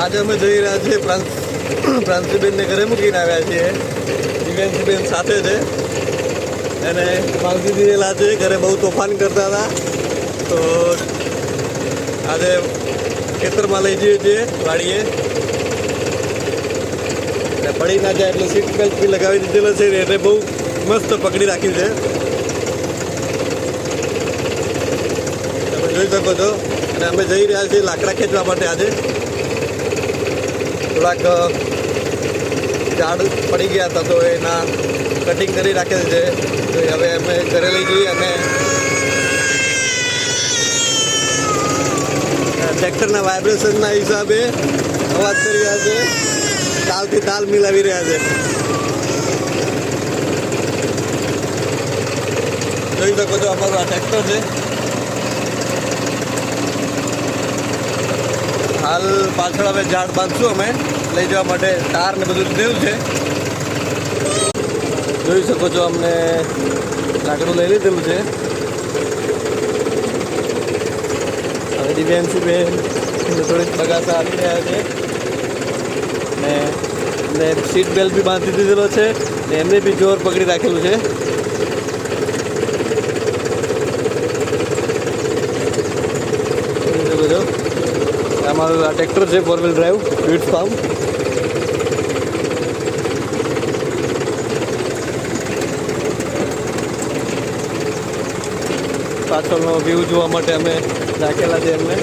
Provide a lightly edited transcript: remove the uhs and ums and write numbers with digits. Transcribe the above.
આજે અમે જઈ રહ્યા છીએ પ્રાંતિબેનને ઘરે મૂકીને આવ્યા છીએ. દિવ્યાંશીબેન સાથે છે અને માંગી દીધેલા છે. ઘરે બહુ તોફાન કરતા હતા તો આજે ખેતરમાં લઈ જઈએ છીએ વાડીએ. અને પડી ના જાય એટલે સીટ બેલ્ટ બી લગાવી દીધેલો છે ને એટલે બહુ મસ્ત પકડી રાખી છે. તમે જોઈ શકો છો. અને અમે જઈ રહ્યા છીએ લાકડા ખેંચવા માટે. આજે થોડાક ઝાડ પડી ગયા હતા તો એના કટિંગ કરી રાખેલ છે. તો હવે અમે ઘરે લઈ જઈએ અને ટ્રેક્ટરના વાઇબ્રેશનના હિસાબે અવાજ કરી રહ્યા છે. તાલથી તાલ મિલાવી રહ્યા છે. જોઈ શકો છો અમારું આ ટ્રેક્ટર છે. હાલ પાછળ હવે ઝાડ બાંધશું અમે લઈ જવા માટે. તાર ને બધું લીધેલું છે. જોઈ શકો છો અમને લાકડું લઈ લીધેલું છે. હવે દિવ્યાંશીબેન થોડીક બગાસા આવી રહ્યા છે ને સીટ બેલ્ટ બી બાંધી દીધેલો છે ને એમને બી જોર પકડી રાખેલું છે. બધો અમારું આ ટ્રેક્ટર છે 4 વ્હીલ ડ્રાઈવ વિડ્સ ફાર્મ. પાછળનો વ્યૂ જોવા માટે અમે રાખેલા છે એમને.